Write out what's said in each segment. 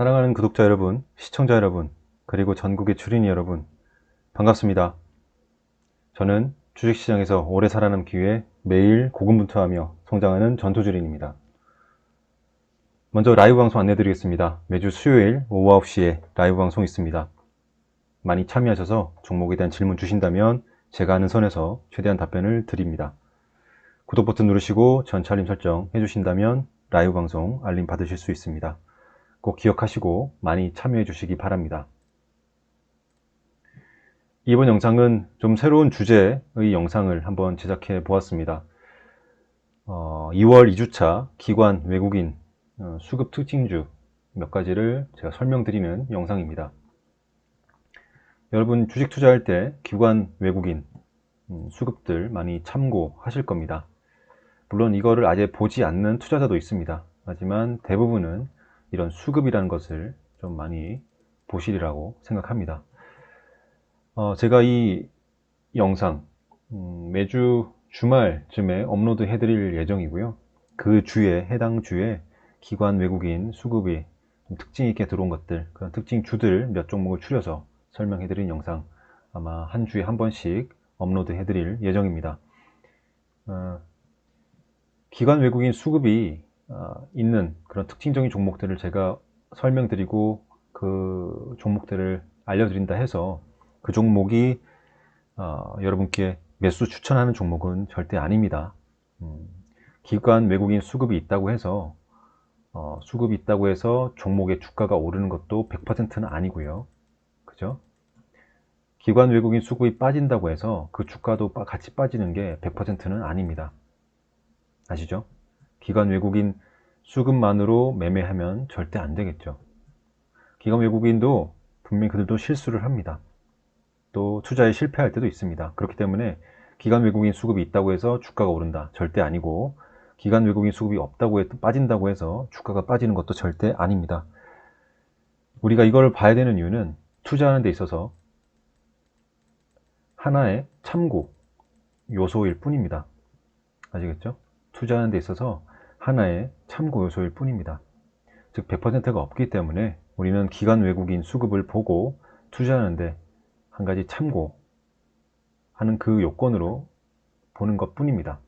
사랑하는 구독자 여러분, 시청자 여러분, 그리고 전국의 주린이 여러분, 반갑습니다. 저는 주식시장에서 오래 살아남기 위해 매일 고군분투하며 성장하는 전투주린입니다. 먼저 라이브 방송 안내드리겠습니다. 매주 수요일 오후 9시에 라이브 방송 있습니다. 많이 참여하셔서 종목에 대한 질문 주신다면 제가 아는 선에서 최대한 답변을 드립니다. 구독 버튼 누르시고 전체 알림 설정 해주신다면 라이브 방송 알림 받으실 수 있습니다. 꼭 기억하시고 많이 참여해 주시기 바랍니다. 이번 영상은 좀 새로운 주제의 영상을 한번 제작해 보았습니다. 2월 2주차 기관 외국인 수급 특징주 몇 가지를 제가 설명드리는 영상입니다. 여러분 주식 투자할 때 기관 외국인 수급들 많이 참고하실 겁니다. 물론 이거를 아예 보지 않는 투자자도 있습니다. 하지만 대부분은 이런 수급이라는 것을 좀 많이 보시리라고 생각합니다. 제가 이 영상 매주 주말쯤에 업로드 해드릴 예정이고요. 그 주에 해당 주에 기관 외국인 수급이 특징 있게 들어온 것들, 그런 특징 주들 몇 종목을 추려서 설명해드린 영상 아마 한 주에 한 번씩 업로드 해드릴 예정입니다. 기관 외국인 수급이 있는 그런 특징적인 종목들을 제가 설명드리고 그 종목들을 알려드린다 해서 그 종목이 여러분께 매수 추천하는 종목은 절대 아닙니다. 기관 외국인 수급이 있다고 해서 종목의 주가가 오르는 것도 100%는 아니고요. 그죠? 기관 외국인 수급이 빠진다고 해서 그 주가도 같이 빠지는 게 100%는 아닙니다. 아시죠? 기관 외국인 수급만으로 매매하면 절대 안 되겠죠. 기관 외국인도 분명히 그들도 실수를 합니다. 또 투자에 실패할 때도 있습니다. 그렇기 때문에 기관 외국인 수급이 있다고 해서 주가가 오른다, 절대 아니고, 기관 외국인 수급이 없다고 해서 빠진다고 해서 주가가 빠지는 것도 절대 아닙니다. 우리가 이걸 봐야 되는 이유는 투자하는 데 있어서 하나의 참고 요소일 뿐입니다. 아시겠죠? 투자하는 데 있어서 하나의 참고 요소일 뿐입니다. 즉 100%가 없기 때문에 우리는 기관 외국인 수급을 보고 투자하는데 한 가지 참고하는 그 요건으로 보는 것 뿐입니다.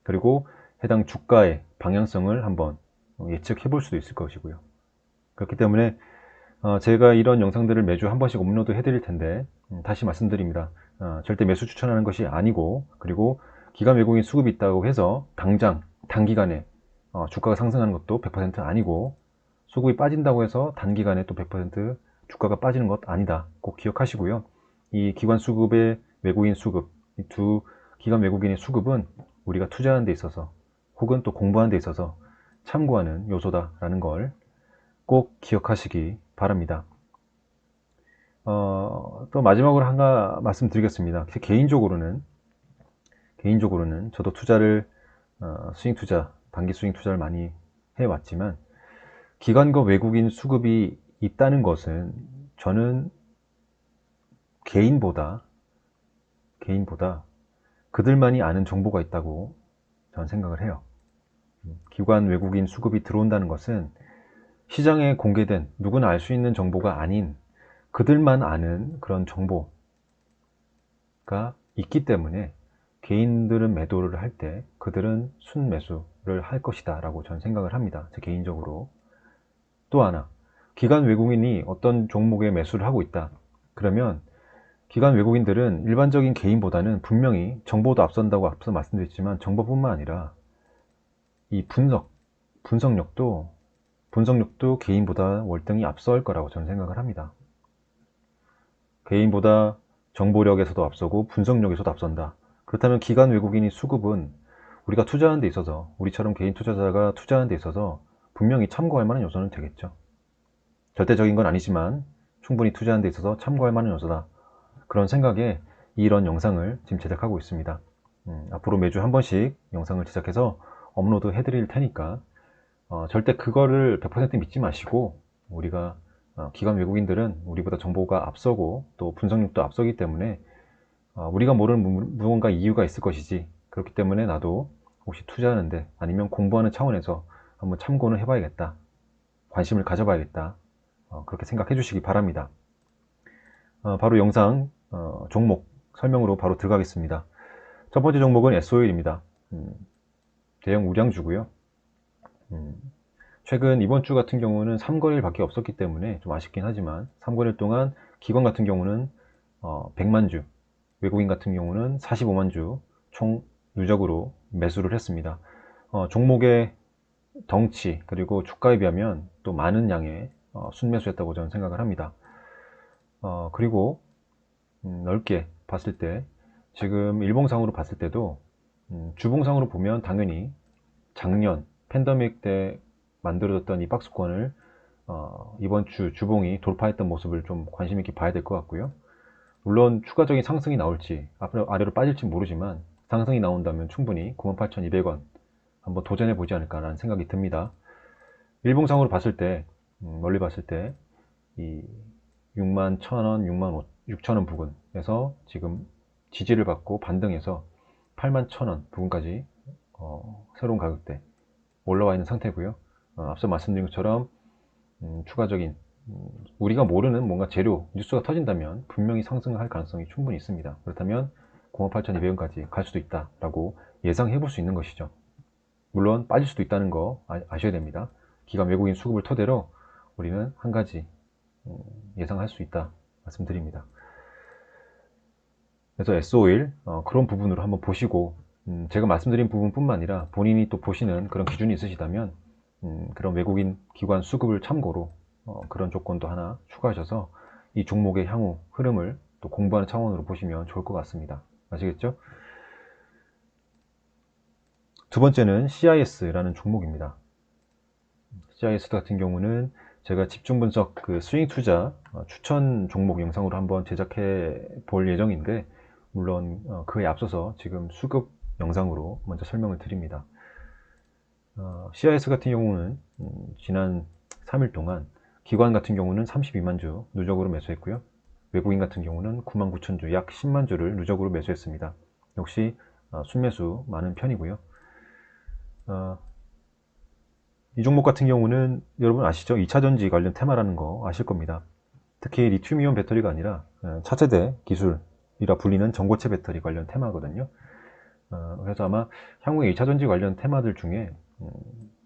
그리고 해당 주가의 방향성을 한번 예측해 볼 수도 있을 것이고요. 그렇기 때문에 제가 이런 영상들을 매주 한 번씩 업로드 해드릴 텐데 다시 말씀드립니다. 절대 매수 추천하는 것이 아니고, 그리고 기관 외국인 수급이 있다고 해서 당장 단기간에 주가가 상승하는 것도 100% 아니고, 수급이 빠진다고 해서 단기간에 또 100% 주가가 빠지는 것 아니다. 꼭 기억하시고요. 이 기관 수급의 외국인 수급, 이 두 기관 외국인의 수급은 우리가 투자하는 데 있어서 혹은 또 공부하는 데 있어서 참고하는 요소다라는 걸 꼭 기억하시기 바랍니다. 또 마지막으로 하나 말씀드리겠습니다. 개인적으로는 저도 투자를 스윙 투자, 단기 스윙 투자를 많이 해왔지만, 기관과 외국인 수급이 있다는 것은 저는 개인보다 그들만이 아는 정보가 있다고 저는 생각을 해요. 기관 외국인 수급이 들어온다는 것은 시장에 공개된 누구나 알 수 있는 정보가 아닌 그들만 아는 그런 정보가 있기 때문에 개인들은 매도를 할 때 그들은 순매수를 할 것이다 라고 저는 생각을 합니다. 제 개인적으로. 또 하나, 기관 외국인이 어떤 종목에 매수를 하고 있다 그러면 기관 외국인들은 일반적인 개인보다는 분명히 정보도 앞선다고 앞서 말씀드렸지만, 정보뿐만 아니라 이 분석력도 개인보다 월등히 앞설 거라고 저는 생각을 합니다. 개인보다 정보력에서도 앞서고 분석력에서도 앞선다. 그렇다면 기관 외국인이 수급은 우리가 투자하는 데 있어서, 우리처럼 개인 투자자가 투자하는 데 있어서 분명히 참고할 만한 요소는 되겠죠. 절대적인 건 아니지만 충분히 투자하는 데 있어서 참고할 만한 요소다, 그런 생각에 이런 영상을 지금 제작하고 있습니다. 앞으로 매주 한 번씩 영상을 제작해서 업로드 해드릴 테니까 절대 그거를 100% 믿지 마시고, 우리가 기관 외국인들은 우리보다 정보가 앞서고 또 분석력도 앞서기 때문에 우리가 모르는 무언가 이유가 있을 것이지, 그렇기 때문에 나도 혹시 투자하는데 아니면 공부하는 차원에서 한번 참고는 해봐야겠다, 관심을 가져봐야겠다, 그렇게 생각해 주시기 바랍니다. 바로 영상 종목 설명으로 바로 들어가겠습니다. 첫 번째 종목은 S-OIL입니다. 대형 우량주고요. 최근 이번 주 같은 경우는 3거래일 밖에 없었기 때문에 좀 아쉽긴 하지만 3거래일 동안 기관 같은 경우는 100만 주, 외국인 같은 경우는 45만 주 총 누적으로 매수를 했습니다. 종목의 덩치 그리고 주가에 비하면 또 많은 양의 순매수했다고 저는 생각을 합니다. 그리고 넓게 봤을 때 지금 일봉상으로 봤을 때도 주봉상으로 보면 당연히 작년 팬데믹 때 만들어졌던 이 박스권을 이번 주 주봉이 돌파했던 모습을 좀 관심 있게 봐야 될 것 같고요. 물론 추가적인 상승이 나올지 앞으로 아래로 빠질지 모르지만 상승이 나온다면 충분히 98,200원 한번 도전해 보지 않을까 라는 생각이 듭니다. 일봉상으로 봤을 때 멀리 봤을 때 이 61,000원, 66,000원 부근에서 지금 지지를 받고 반등해서 81,000원 부근까지 새로운 가격대 올라와 있는 상태고요. 앞서 말씀드린 것처럼 추가적인 우리가 모르는 뭔가 재료 뉴스가 터진다면 분명히 상승할 가능성이 충분히 있습니다. 그렇다면 58,200원까지 갈 수도 있다라고 예상해 볼 수 있는 것이죠. 물론 빠질 수도 있다는 거 아셔야 됩니다. 기관 외국인 수급을 토대로 우리는 한 가지 예상할 수 있다 말씀드립니다. 그래서 S-OIL 그런 부분으로 한번 보시고 제가 말씀드린 부분뿐만 아니라 본인이 또 보시는 그런 기준이 있으시다면 그런 외국인 기관 수급을 참고로 그런 조건도 하나 추가하셔서 이 종목의 향후 흐름을 또 공부하는 차원으로 보시면 좋을 것 같습니다. 아시겠죠? 두 번째는 CIS라는 종목입니다. CIS 같은 경우는 제가 집중 분석 그 스윙 투자 추천 종목 영상으로 한번 제작해 볼 예정인데 물론 그에 앞서서 지금 수급 영상으로 먼저 설명을 드립니다. CIS 같은 경우는 지난 3일 동안 기관 같은 경우는 32만 주 누적으로 매수했고요. 외국인 같은 경우는 99,000주 약 10만 주를 누적으로 매수했습니다. 역시 순매수 많은 편이고요. 이 종목 같은 경우는 여러분 아시죠? 2차전지 관련 테마라는 거 아실 겁니다. 특히 리튬이온 배터리가 아니라 차세대 기술이라 불리는 전고체 배터리 관련 테마거든요. 그래서 아마 향후에 2차전지 관련 테마들 중에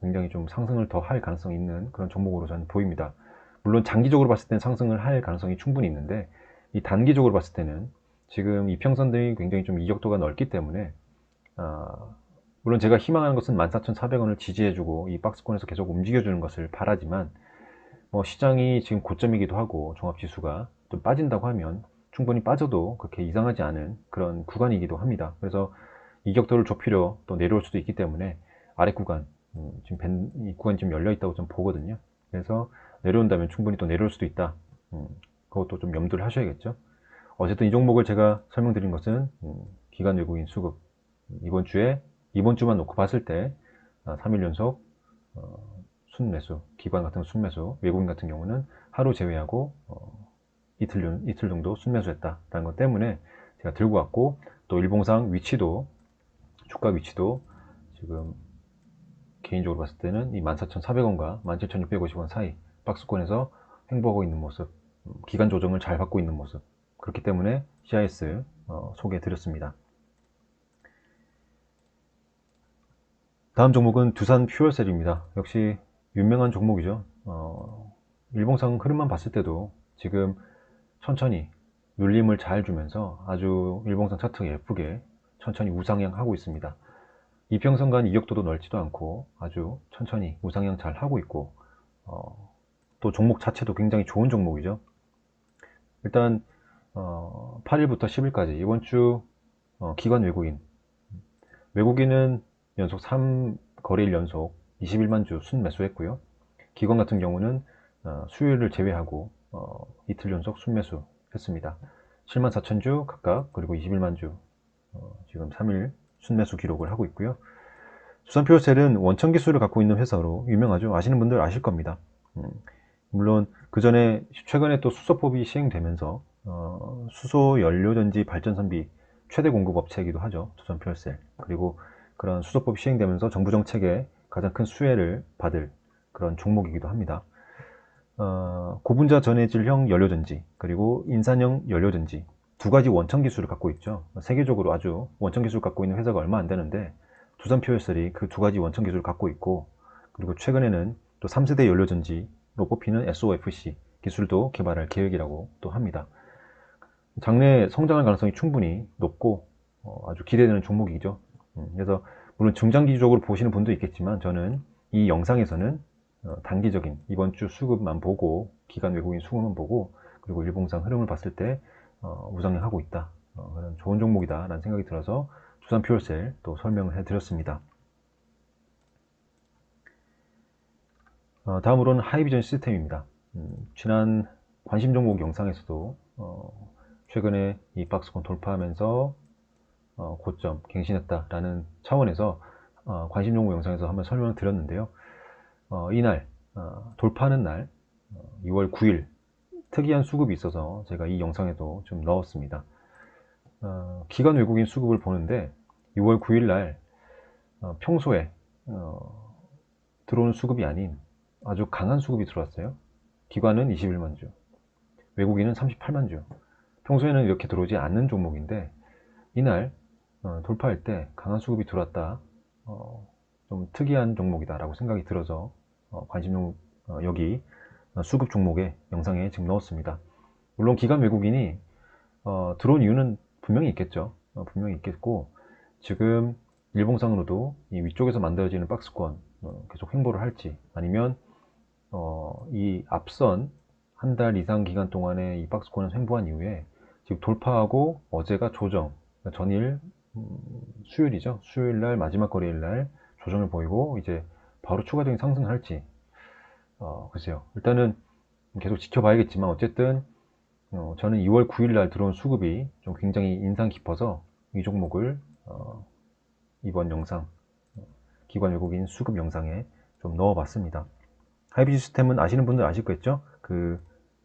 굉장히 좀 상승을 더 할 가능성이 있는 그런 종목으로 저는 보입니다. 물론 장기적으로 봤을 때는 상승을 할 가능성이 충분히 있는데 이 단기적으로 봤을 때는 지금 이평선들이 굉장히 좀 이격도가 넓기 때문에 물론 제가 희망하는 것은 14,400원을 지지해주고 이 박스권에서 계속 움직여주는 것을 바라지만 시장이 지금 고점이기도 하고 종합지수가 좀 빠진다고 하면 충분히 빠져도 그렇게 이상하지 않은 그런 구간이기도 합니다. 그래서 이격도를 좁히려 또 내려올 수도 있기 때문에 아래 구간 지금 이 구간이 좀 열려 있다고 좀 보거든요. 그래서 내려온다면 충분히 또 내려올 수도 있다. 그것도 좀 염두를 하셔야겠죠. 어쨌든 이 종목을 제가 설명드린 것은 기관 외국인 수급 이번 주만 놓고 봤을 때 3일 연속 순매수, 기관 같은 순매수, 외국인 같은 경우는 하루 제외하고 이틀 정도 순매수했다라는 것 때문에 제가 들고 왔고 또 일봉상 위치도 주가 위치도 지금 개인적으로 봤을 때는 이 14,400원과 17,650원 사이 박스권에서 횡보하고 있는 모습, 기간 조정을 잘 받고 있는 모습, 그렇기 때문에 CIS 소개해 드렸습니다. 다음 종목은 두산 퓨얼셀입니다. 역시 유명한 종목이죠. 일봉상 흐름만 봤을 때도 지금 천천히 눌림을 잘 주면서 아주 일봉상 차트가 예쁘게 천천히 우상향 하고 있습니다. 이평선 간 이격도도 넓지도 않고 아주 천천히 우상향 잘 하고 있고 또 종목 자체도 굉장히 좋은 종목이죠. 일단 8일부터 10일까지 이번 주 기관 외국인은 연속 3거래일 연속 21만 주 순매수했고요. 기관 같은 경우는 수요일을 제외하고 이틀 연속 순매수 했습니다. 74,000주 각각 그리고 21만 주 지금 3일 순매수 기록을 하고 있고요. 두산퓨어셀은 원천 기술을 갖고 있는 회사로 유명하죠. 아시는 분들 아실 겁니다. 물론 그 전에 최근에 또 수소법이 시행되면서 수소 연료전지 발전선비 최대 공급 업체이기도 하죠. 두산퓨어셀. 그리고 그런 수소법이 시행되면서 정부 정책에 가장 큰 수혜를 받을 그런 종목이기도 합니다. 고분자 전해질형 연료전지 그리고 인산형 연료전지 두 가지 원천 기술을 갖고 있죠. 세계적으로 아주 원천 기술을 갖고 있는 회사가 얼마 안 되는데 두산 퓨얼셀이 그 두 가지 원천 기술을 갖고 있고, 그리고 최근에는 또 3세대 연료전지로 뽑히는 SOFC 기술도 개발할 계획이라고 또 합니다. 장래 성장할 가능성이 충분히 높고 아주 기대되는 종목이죠. 그래서 물론 중장기적으로 보시는 분도 있겠지만 저는 이 영상에서는 단기적인 이번 주 수급만 보고, 기관 외국인 수급만 보고, 그리고 일봉상 흐름을 봤을 때 우상향하고 있다, 그런 좋은 종목이다 라는 생각이 들어서 두산 퓨얼셀 또 설명을 해드렸습니다. 다음으로는 하이비전 시스템입니다. 지난 관심 종목 영상에서도 최근에 이 박스권 돌파하면서 고점 갱신했다라는 차원에서 관심 종목 영상에서 한번 설명을 드렸는데요. 이날 돌파하는 날 2월 9일 특이한 수급이 있어서 제가 이 영상에도 좀 넣었습니다. 기관 외국인 수급을 보는데 6월 9일 날 평소에 들어오는 수급이 아닌 아주 강한 수급이 들어왔어요. 기관은 21만 주, 외국인은 38만 주. 평소에는 이렇게 들어오지 않는 종목인데 이날 돌파할 때 강한 수급이 들어왔다, 좀 특이한 종목이다 라고 생각이 들어서 관심 종목 여기 수급 종목의 영상에 지금 넣었습니다. 물론 기관 외국인이 들어온 이유는 분명히 있겠죠. 분명히 있겠고, 지금 일봉상으로도 이 위쪽에서 만들어지는 박스권 계속 횡보를 할지, 아니면 이 앞선 한 달 이상 기간 동안에 이 박스권을 횡보한 이후에 지금 돌파하고 어제가 조정, 전일 수요일이죠. 수요일날 마지막 거래일날 조정을 보이고 이제 바로 추가적인 상승을 할지 글쎄요. 일단은 계속 지켜봐야겠지만 어쨌든 저는 2월 9일날 들어온 수급이 좀 굉장히 인상 깊어서 이 종목을 이번 영상 기관 외국인 수급 영상에 좀 넣어봤습니다. 하이비전 시스템은 아시는 분들 아시겠죠? 그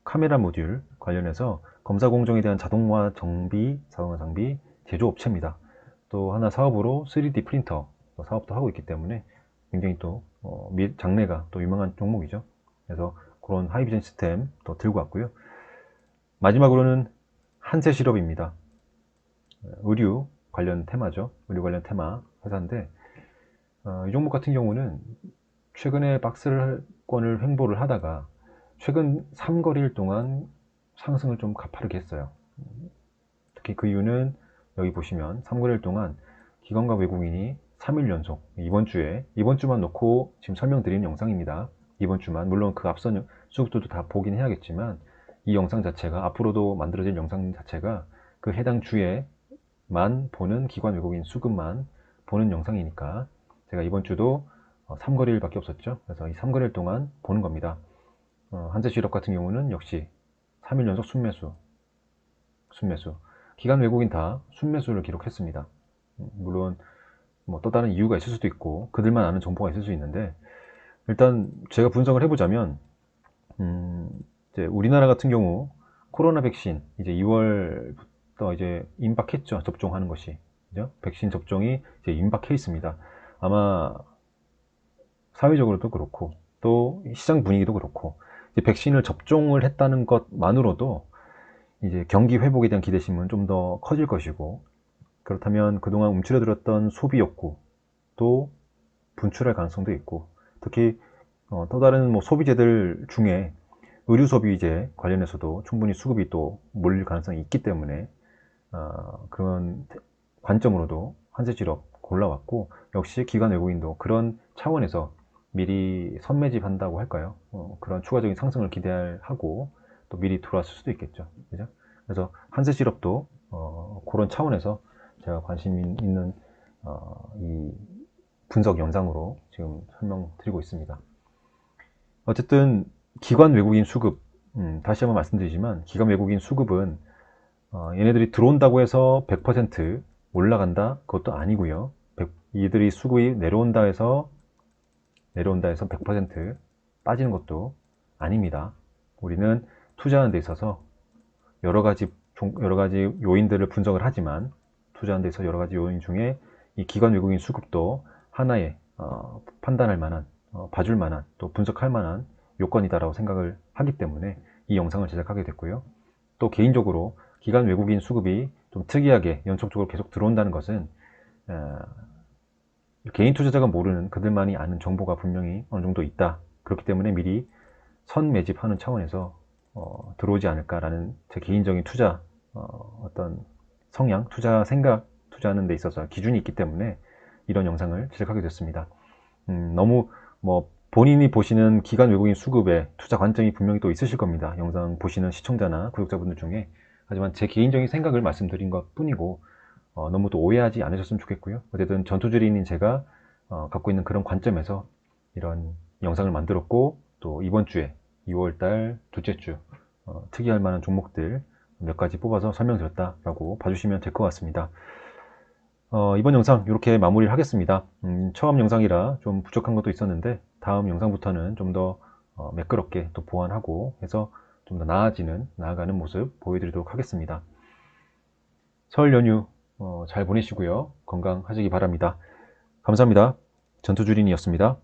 카메라 모듈 관련해서 검사 공정에 대한 자동화 장비 제조업체입니다. 또 하나 사업으로 3D 프린터 사업도 하고 있기 때문에 굉장히 또 장래가 또 유명한 종목이죠. 그래서 그런 하이비전 시스템 또 들고 왔고요. 마지막으로는 한세실업입니다. 의류 관련 테마죠. 의류 관련 테마 회사인데 이 종목 같은 경우는 최근에 박스권을 횡보를 하다가 최근 3거래일 동안 상승을 좀 가파르게 했어요. 특히 그 이유는 여기 보시면 3거래일 동안 기관과 외국인이 3일 연속, 이번 주만 놓고 지금 설명드리는 영상입니다. 이번 주만, 물론 그 앞선 수급들도 다 보긴 해야겠지만 이 영상 자체가, 앞으로도 만들어질 영상 자체가 그 해당 주에만 보는 기관 외국인 수급만 보는 영상이니까 제가 이번 주도 3거래일 밖에 없었죠. 그래서 이 3거래일 동안 보는 겁니다. 한세실업 같은 경우는 역시 3일 연속 순매수. 기관 외국인 다 순매수를 기록했습니다. 물론 뭐 또 다른 이유가 있을 수도 있고 그들만 아는 정보가 있을 수 있는데, 일단 제가 분석을 해보자면 이제 우리나라 같은 경우 코로나 백신 이제 2월부터 이제 임박했죠. 접종하는 것이, 그죠? 백신 접종이 이제 임박해 있습니다. 아마 사회적으로도 그렇고 또 시장 분위기도 그렇고 이제 백신을 접종을 했다는 것만으로도 이제 경기 회복에 대한 기대심은 좀 더 커질 것이고, 그렇다면 그동안 움츠러들었던 소비 욕구도 분출할 가능성도 있고, 특히 또 다른 뭐 소비재들 중에 의류 소비재 관련해서도 충분히 수급이 또 몰릴 가능성이 있기 때문에 그런 관점으로도 한세실업 골라왔고, 역시 기관 외국인도 그런 차원에서 미리 선매집한다고 할까요? 그런 추가적인 상승을 기대하고 또 미리 들어왔을 수도 있겠죠. 그죠? 그래서 한세실업도 그런 차원에서 제가 관심 있는 이 분석 영상으로 지금 설명드리고 있습니다. 어쨌든 기관 외국인 수급, 다시 한번 말씀드리지만 기관 외국인 수급은 얘네들이 들어온다고 해서 100% 올라간다? 그것도 아니고요. 이들이 수급이 내려온다 해서 100% 빠지는 것도 아닙니다. 우리는 투자하는 데 있어서 여러 가지 요인들을 분석을 하지만, 투자하는 데 있어서 여러 가지 요인 중에 이 기관 외국인 수급도 하나의 판단할 만한, 봐줄 만한, 또 분석할 만한 요건이다라고 생각을 하기 때문에 이 영상을 제작하게 됐고요. 또 개인적으로 기관 외국인 수급이 좀 특이하게 연속적으로 계속 들어온다는 것은 개인 투자자가 모르는 그들만이 아는 정보가 분명히 어느 정도 있다. 그렇기 때문에 미리 선 매집하는 차원에서 들어오지 않을까라는 제 개인적인 투자 어떤 성향, 투자 생각, 투자하는 데 있어서 기준이 있기 때문에 이런 영상을 제작하게 됐습니다. 너무 뭐 본인이 보시는 기관 외국인 수급에 투자 관점이 분명히 또 있으실 겁니다. 영상 보시는 시청자나 구독자분들 중에. 하지만 제 개인적인 생각을 말씀드린 것 뿐이고 너무 또 오해하지 않으셨으면 좋겠고요. 어쨌든 전투주리인인 제가 갖고 있는 그런 관점에서 이런 영상을 만들었고, 또 이번 주에 2월달 둘째 주 특이할 만한 종목들 몇 가지 뽑아서 설명드렸다라고 봐주시면 될 것 같습니다. 이번 영상 이렇게 마무리를 하겠습니다. 처음 영상이라 좀 부족한 것도 있었는데 다음 영상부터는 좀 더 매끄럽게 또 보완하고 해서 좀 더 나아가는 모습 보여드리도록 하겠습니다. 설 연휴 잘 보내시고요. 건강하시기 바랍니다. 감사합니다. 전투주린이었습니다.